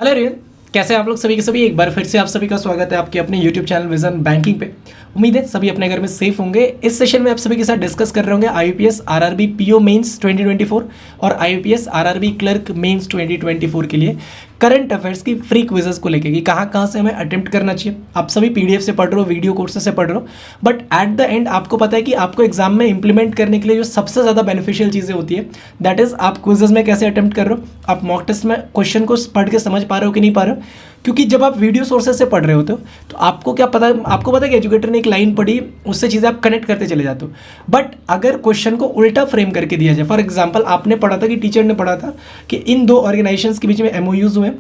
Hello rayon, कैसे हैं आप लोग सभी के सभी। एक बार फिर से आप सभी का स्वागत है आपके अपने यूट्यूब चैनल विजन बैंकिंग पे। उम्मीद है सभी अपने घर में सेफ होंगे। इस सेशन में आप सभी के साथ डिस्कस कर रहे होंगे आईपीएस आरआरबी पीओ मेंस 2024 और आईपीएस आरआरबी क्लर्क मेंस 2024 के लिए करंट अफेयर्स की फ्री क्विजेस को लेके कि कहाँ से हमें अटेम्प्ट करना चाहिए। आप सभी पीडीएफ से पढ़ रहे हो, वीडियो कोर्सेज से पढ़ रहे हो, बट एट द एंड आपको पता है कि आपको एग्जाम में इंप्लीमेंट करने के लिए जो सबसे ज़्यादा बेनिफिशियल चीज़ें होती है दैट इज़ आप क्विजेस में कैसे अटेम्प्ट कर रहे हो, आप मॉक टेस्ट में क्वेश्चन को पढ़ के समझ पा रहे हो कि नहीं पा रहे हो। क्योंकि जब आप वीडियो सोर्सेज से पढ़ रहे होते हो तो आपको क्या पता, आपको पता है कि एजुकेटर ने एक लाइन पढ़ी, उससे चीज़ें आप कनेक्ट करते चले जाते हो। बट अगर क्वेश्चन को उल्टा फ्रेम करके दिया जाए, फॉर एग्जांपल आपने पढ़ा था कि टीचर ने पढ़ा था कि इन दो ऑर्गेनाइजेशंस के बीच में एमओयूज हुए,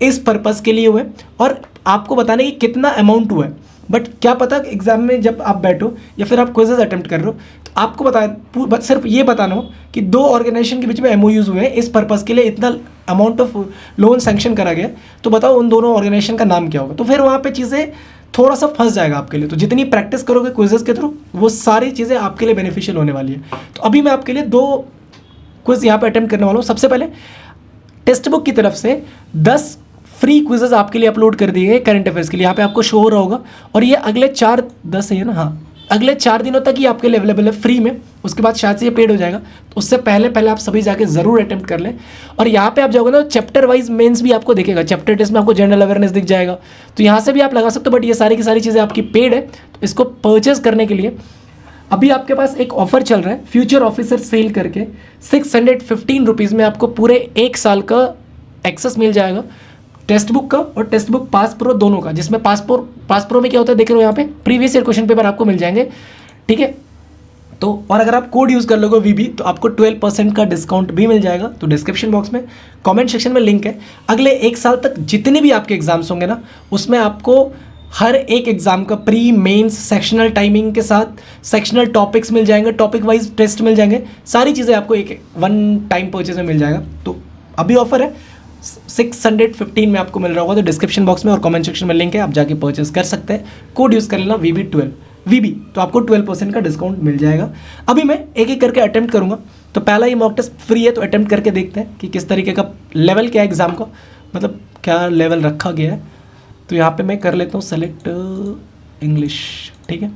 इस पर्पस के लिए हुए और आपको बताने कि कितना अमाउंट हुआ है। बट क्या पता एग्जाम में जब आप बैठो या फिर आप क्विजेज अटेम्प्ट कर रहे हो तो आपको बता सिर्फ ये बताना हो कि दो ऑर्गेनाइजेशन के बीच में एमओयूज हुए हैं, इस पर्पस के लिए इतना अमाउंट ऑफ लोन सैंक्शन करा गया, तो बताओ उन दोनों ऑर्गेनाइजेशन का नाम क्या होगा। तो फिर वहाँ पे चीज़ें थोड़ा सा फंस जाएगा आपके लिए। तो जितनी प्रैक्टिस करोगे क्विजेज के थ्रू वो सारी चीज़ें आपके लिए बेनिफिशियल होने वाली है। तो अभी मैं आपके लिए दो क्विज यहाँ पे अटेम्प्ट करने वाला हूँ। सबसे पहले टेक्स्ट बुक की तरफ से 10 फ्री क्विजेज आपके लिए अपलोड कर दिए गए करंट अफेयर्स के लिए। यहाँ पे आपको शो हो रहा होगा और ये अगले 10 है ना, हाँ, अगले 4 दिनों तक ही आपके लिए अवेलेबल है फ्री में। उसके बाद शायद से ये पेड हो जाएगा, तो उससे पहले आप सभी जाके ज़रूर अटेम्प्ट कर लें। और यहाँ पे आप जाओगे ना, चैप्टर वाइज मेंस भी आपको दिखेगा। चैप्टर टेस्ट में आपको जनरल अवेयरनेस दिख जाएगा, तो यहाँ से भी आप लगा सकते हो। बट ये सारी की सारी चीज़ें आपकी पेड है, तो इसको परचेज करने के लिए अभी आपके पास एक ऑफर चल रहा है फ्यूचर ऑफिसर सेल करके। 615 रुपीज़ में आपको पूरे 1 साल का एक्सेस मिल जाएगा टेक्स्ट बुक का और टेक्स्ट बुक पास प्रो दोनों का। जिसमें पास प्रो में क्या होता है देख रहे हो, यहाँ पे प्रीवियस ईयर क्वेश्चन पेपर आपको मिल जाएंगे, ठीक है। तो और अगर आप कोड यूज़ कर लोगे वीबी तो आपको 12% का डिस्काउंट भी मिल जाएगा। तो डिस्क्रिप्शन बॉक्स में कमेंट सेक्शन में लिंक है। अगले 1 साल तक जितने भी आपके एग्जाम्स होंगे ना, उसमें आपको हर एक एग्जाम का प्री मेंस सेक्शनल टाइमिंग के साथ सेक्शनल टॉपिक्स मिल जाएंगे, टॉपिक वाइज टेस्ट मिल जाएंगे, सारी चीज़ें आपको एक वन टाइम परचेज में मिल जाएगा। तो अभी ऑफर है 615 में आपको मिल रहा होगा। तो डिस्क्रिप्शन बॉक्स में और कमेंट सेक्शन में लिंक है, आप जाके परचेस कर सकते हैं। कोड यूज़ कर लेना VB12 तो आपको 12% का डिस्काउंट मिल जाएगा। अभी मैं एक एक करके अटेम्प्ट करूँगा। तो पहला ही मॉक टेस्ट फ्री है, तो अटेम्प्ट करके देखते हैं कि किस तरीके का लेवल क्या है एग्ज़ाम का, मतलब क्या लेवल रखा गया है। तो यहाँ पे मैं कर लेता हूँ सेलेक्ट इंग्लिश, ठीक है।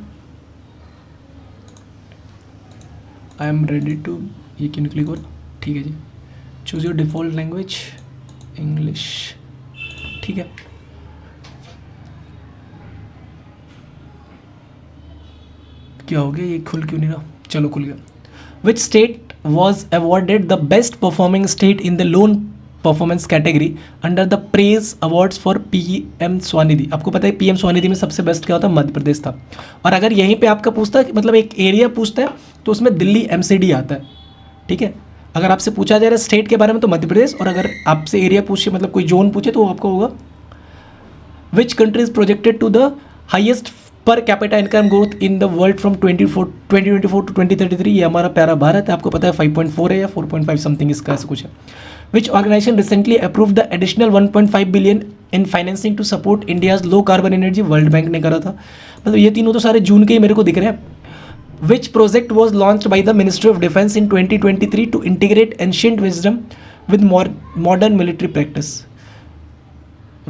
आई एम रेडी टू, ये क्यों क्लिक हो रहा, ठीक है जी। Choose your default language English, ठीक है। क्या हो गया, ये खुल क्यों नहीं रहा, चलो खुल गया। Which state was awarded the best performing state in the loan performance category under the praise awards for PM Svanidhi. आपको पता है PM स्वानिधि में सबसे बेस्ट क्या होता है, मध्य प्रदेश था। और अगर यहीं पे आपका पूछता है, मतलब एक एरिया पूछता है, तो उसमें दिल्ली MCD आता है, ठीक है। अगर आपसे पूछा जा रहा है स्टेट के बारे में तो मध्य प्रदेश, और अगर आपसे एरिया पूछे, मतलब कोई जोन पूछे, तो आपको होगा which country is projected to the highest per capita income growth in the world from 2024 to 2033। ये हमारा प्यारा भारत है। आपको पता है 5.4 है या 4.5 समथिंग इसका ऐसा कुछ है। Which organisation recently approve the additional 1.5 billion in financing to support India's low carbon energy. World Bank ने करा था। मतलब ये तीनों तो सारे जून के ही मेरे को दिख रहे हैं। Which project was launched by the Ministry of Defence in 2023 to integrate ancient wisdom with modern military practice?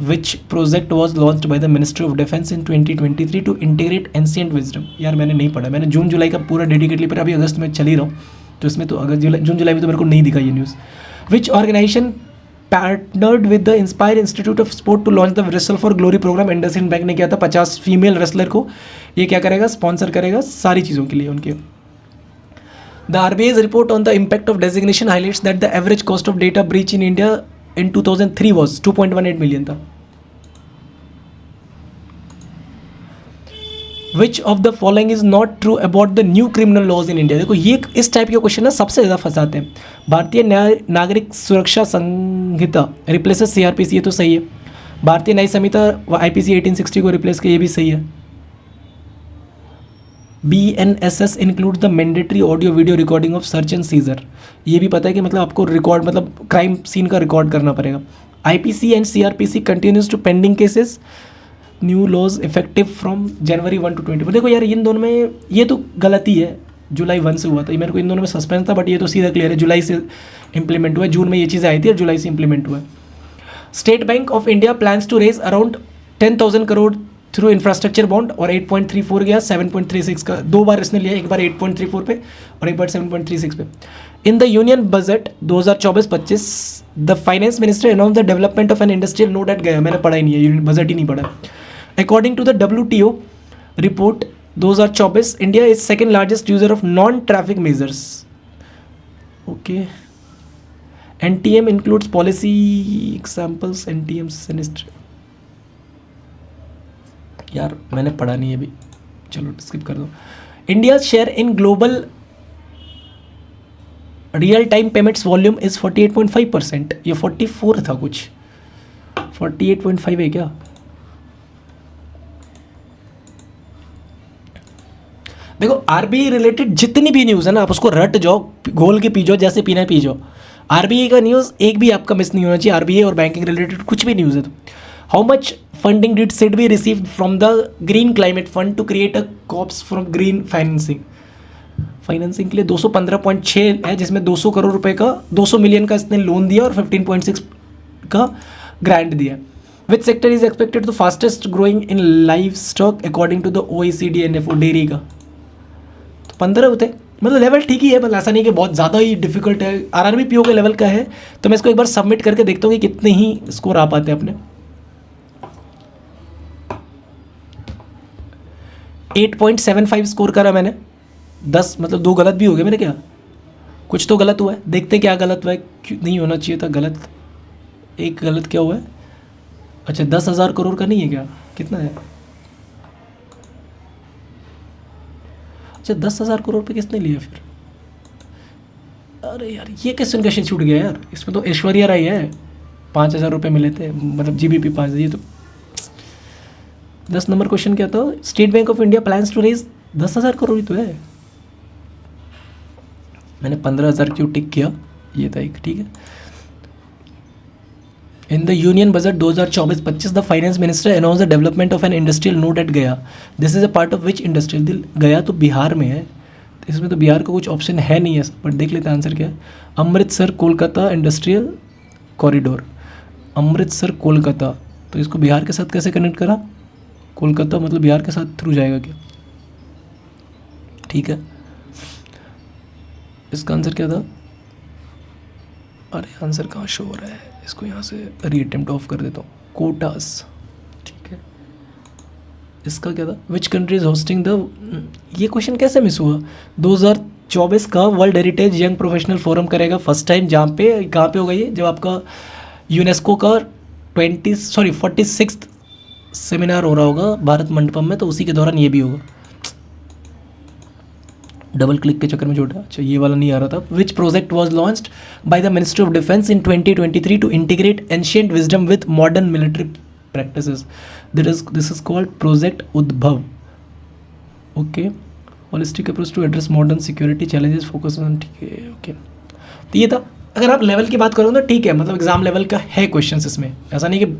Which project was launched by the Ministry of Defence in 2023 to integrate ancient wisdom? यार मैंने नहीं पढ़ा, मैंने जून जुलाई का पूरा dedicatedly पढ़ा, अभी अगस्त में चल ही रहा हूँ, तो इसमें तो अगस्त जून जुलाई में तो मेरे को नहीं दिखा ये news. Which organization partnered with the Inspire Institute of Sport to launch the Wrestle for Glory program? Anderson bank ने किया था 50 फीमेल रेसलर को ये क्या करेगा, स्पॉन्सर करेगा सारी चीज़ों के लिए उनके। The RBI's report on the impact of designation highlights that the average cost of data breach in India in 2003 was 2.18 million था। Which of the following is not true about the new criminal laws in India? देखो ये इस type के question ना सबसे ज़्यादा फंसाते हैं। भारतीय नागरिक सुरक्षा संहिता रिप्लेसेस CRPC, ये तो सही है। भारतीय न्याय संहिता IPC 1860 को रिप्लेस किया, ये भी सही है। BNSS include the mandatory audio video recording of search and seizure, ये भी पता है कि मतलब आपको रिकॉर्ड, मतलब क्राइम सीन का रिकॉर्ड करना पड़ेगा। IPC and CRPC continues to pending cases, new laws effective from January 1 to 20। देखो यार इन दोनों में ये तो गलती है, जुलाई 1 से हुआ था, मेरे को इन दोनों में सस्पेंस था, बट ये तो सीधा क्लियर है जुलाई से इंप्लीमेंट हुआ है। जून में ये चीज़ें आई थी और जुलाई से इंप्लीमेंट हुआ है। State Bank of India plans to raise around 10,000 crore through infrastructure bond, और 8.34 गया 7.36 का, 2 बार इसने लिया, एक बार 8.34 पे और एक बार 7.36 पे। इन the union budget 2024-25 the finance minister announce the development of an industrial node at गया। मैंने पढ़ा ही नहीं है, यूनियन बजट ही नहीं पढ़ा। According to the WTO report 2024, India is second largest user of non traffic measures. Okay, NTM includes policy examples, NTM sinister। यार मैंने पढ़ा नहीं है अभी, चलो स्किप कर दो। India share in global real time payments volume is 48.5%। ये 44 था कुछ, 48.5 है क्या? देखो RBI रिलेटेड जितनी भी न्यूज़ है ना, आप उसको रट जाओ, घोल के पी जाओ, जैसे पीना है पी जाओ। RBI का न्यूज़ एक भी आपका मिस नहीं होना चाहिए। RBI और बैंकिंग रिलेटेड कुछ भी न्यूज़ है तो। How much funding did SIDBI receive from the Green Climate Fund to create a corpus from green financing? Financing के लिए 215.6 है, जिसमें 200 करोड़ रुपए का, 200 मिलियन का इसने लोन दिया और 15.6 का ग्रांट दिया। Which sector is expected to fastest growing in livestock according to the OECD NFO? Dairy का। तो 15 होते, मतलब लेवल ठीक ही है, मतलब ऐसा नहीं कि बहुत ज़्यादा ही डिफिकल्ट है। RRB PO के लेवल का है, तो मैं इसको एक बार सबमिट करके देखता हूँ कि कितने ही स्कोर आ पाते हैं अपने। 8.75 स्कोर करा मैंने, 10 मतलब 2 गलत भी हो गए मेरे, क्या कुछ तो गलत हुआ है, देखते क्या गलत हुआ है, क्यों नहीं होना चाहिए था गलत। एक गलत क्या हुआ है? अच्छा 10,000 करोड़ का नहीं है क्या? कितना है? अच्छा 10,000 करोड़ पे किसने लिया फिर? अरे यार ये क्वेश्चन छूट गया यार, इसमें तो ऐश्वर्या राय है, 5,000 रुपये मिले थे, मतलब GBP 5। ये तो 10 नंबर क्वेश्चन क्या था? State Bank of India plans to raise 10,000 crore ही तो है। मैंने 15,000 क्यों टिक किया, ये था एक, ठीक है। In the union budget 2024-25 the finance minister announce the development of an industrial node at Gaya. This is a part of which industrial? Gaya तो बिहार में है, तो इसमें तो बिहार का कुछ ऑप्शन है नहीं ऐसा, बट देख लेते हैं आंसर क्या है। अमृतसर कोलकाता इंडस्ट्रियल कॉरिडोर, अमृतसर कोलकाता, तो इसको बिहार के साथ कैसे कनेक्ट करा? कोलकाता मतलब बिहार के साथ थ्रू जाएगा क्या? ठीक है, इसका आंसर क्या था? अरे आंसर कहाँ शो हो रहा है, इसको यहाँ से रीअटेम्प्ट ऑफ कर देता हूँ। कोटास, ठीक है। इसका क्या था? विच कंट्री इज होस्टिंग द, ये क्वेश्चन कैसे मिस हुआ? 2024 का world heritage young professional forum करेगा फर्स्ट टाइम, जहाँ पे कहाँ पे होगा ये? जब आपका यूनेस्को का 46th सेमिनार हो रहा होगा भारत मंडपम में, तो उसी के दौरान ये भी होगा। डबल क्लिक के चक्कर में जोड़ा, अच्छा ये वाला नहीं आ रहा था। Which project was launched by the ministry of defence in 2023 to integrate ancient wisdom with modern military practices? This is called project Udbhav. Okay, holistic approach to address modern security challenges, focus on, ठीक है okay. तो ये था, अगर आप level की बात करो तो ठीक है, मतलब एग्जाम लेवल का है क्वेश्चन इसमें, ऐसा नहीं कि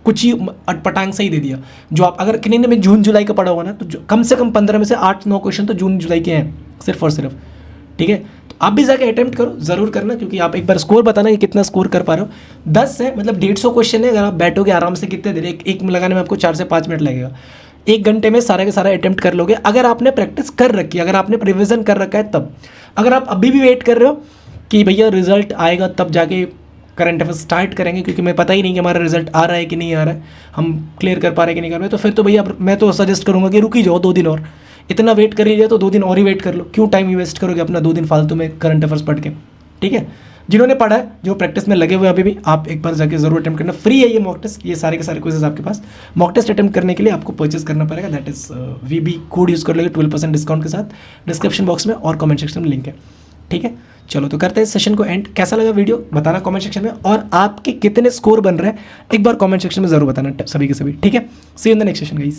कुछ ही अटपटांग से ही दे दिया। जो आप अगर किन्हीं ने में जून जुलाई का पढ़ा होगा ना, तो कम से कम 15 में से 8-9 क्वेश्चन तो जून जुलाई के हैं सिर्फ और सिर्फ, ठीक है। तो आप भी जाके अटेम्प्ट करो, ज़रूर करना, क्योंकि आप एक बार स्कोर बताना कि कितना स्कोर कर पा रहे हो। 10 है मतलब 150 क्वेश्चन है, अगर आप बैठोगे आराम से कितने देर, एक में लगाने में आपको 4 से 5 मिनट लगेगा। 1 घंटे में सारा के सारा अटेम्प्ट कर लोगे, अगर आपने प्रैक्टिस कर रखी है, अगर आपने रिविजन कर रखा है तब। अगर आप अभी भी वेट कर रहे हो कि भैया रिजल्ट आएगा तब जाके करंट अफेयर्स स्टार्ट करेंगे, क्योंकि मैं पता ही नहीं कि हमारा रिजल्ट आ रहा है कि नहीं आ रहा है, हम क्लियर कर पा रहे हैं कि नहीं कर रहे, तो फिर तो भैया मैं तो सजेस्ट करूंगा कि रुक ही जाओ 2 दिन और। इतना वेट कर लीजिए तो 2 दिन और ही वेट कर लो, क्यों टाइम वेस्ट करोगे अपना 2 दिन फालतू में करंट अफेयर्स पढ़ के, ठीक है। जिन्होंने पढ़ा है, जो प्रैक्टिस में लगे हुए अभी भी, आप एक बार जाके जरूर अटेम्प्ट करना, फ्री है ये मॉक टेस्ट, ये सारे के सारे क्विजेज आपके पास। मॉक टेस्ट अटेम्प्ट करने के लिए आपको परचेस करना पड़ेगा, that is VB code use कर लोगे 12% डिस्काउंट के साथ, डिस्क्रिप्शन बॉक्स में और कमेंट सेक्शन में लिंक है, ठीक है। चलो तो करते हैं इस सेशन को एंड। कैसा लगा वीडियो बताना कमेंट सेक्शन में, और आपके कितने स्कोर बन रहे हैं एक बार कमेंट सेक्शन में जरूर बताना सभी के सभी, ठीक है। See you in the next session guys.